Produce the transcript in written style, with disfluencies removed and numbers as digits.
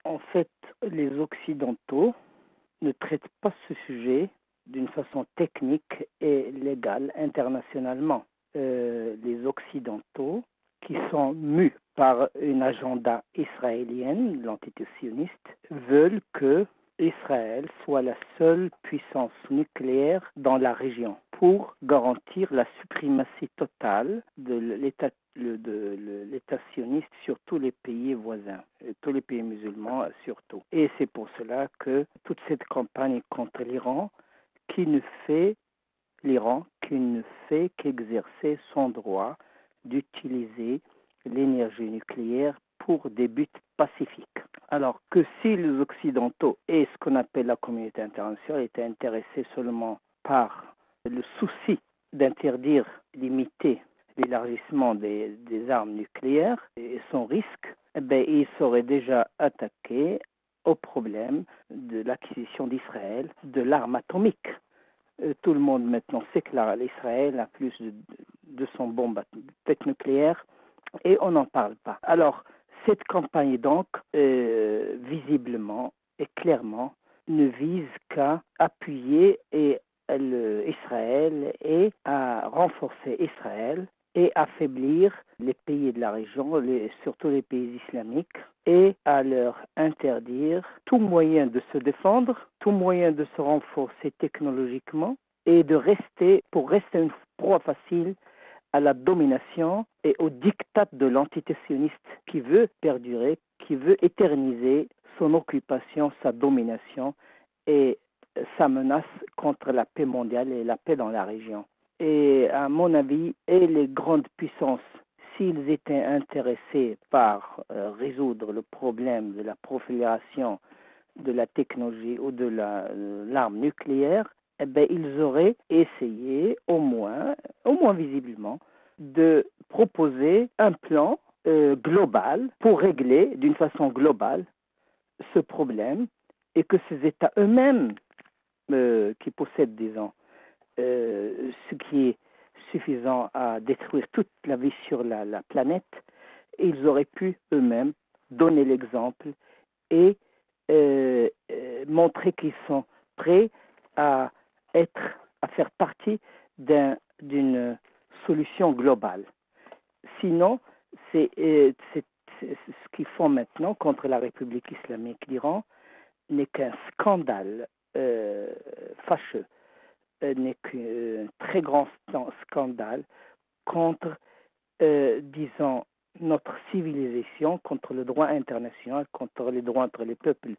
En fait, les Occidentaux ne traitent pas ce sujet d'une façon technique et légale internationalement. Les Occidentaux, qui sont mus par une agenda israélienne, l'entité sioniste, veulent que Israël soit la seule puissance nucléaire dans la région pour garantir la suprématie totale de l'État sioniste sur tous les pays voisins, tous les pays musulmans surtout. Et c'est pour cela que toute cette campagne contre l'Iran qui ne fait qu'exercer son droit d'utiliser l'énergie nucléaire pour des buts pacifiques. Alors que si les Occidentaux et ce qu'on appelle la communauté internationale étaient intéressés seulement par le souci d'interdire, limiter l'élargissement des armes nucléaires et son risque, ils seraient déjà attaqués au problème de l'acquisition d'Israël de l'arme atomique. Tout le monde maintenant sait que l'Israël a plus de 200 bombes nucléaires et on n'en parle pas. Alors, cette campagne donc, visiblement et clairement, ne vise qu'à appuyer Israël et à renforcer Israël et affaiblir les pays de la région, surtout les pays islamiques, et à leur interdire tout moyen de se défendre, tout moyen de se renforcer technologiquement et pour rester une proie facile à la domination et au diktat de l'entité sioniste qui veut perdurer, qui veut éterniser son occupation, sa domination et sa menace contre la paix mondiale et la paix dans la région. Et à mon avis, les grandes puissances, s'ils étaient intéressés par résoudre le problème de la prolifération de la technologie ou de l'arme nucléaire, ils auraient essayé, au moins visiblement, de proposer un plan global pour régler d'une façon globale ce problème et que ces États eux-mêmes qui possèdent, disons, ce qui est suffisant à détruire toute la vie sur la planète, ils auraient pu eux-mêmes donner l'exemple et montrer qu'ils sont prêts à faire partie d'une solution globale. Sinon, c'est ce qu'ils font maintenant contre la République islamique d'Iran n'est qu'un scandale fâcheux, n'est qu'un très grand scandale contre, disons, notre civilisation, contre le droit international, contre les droits entre les peuples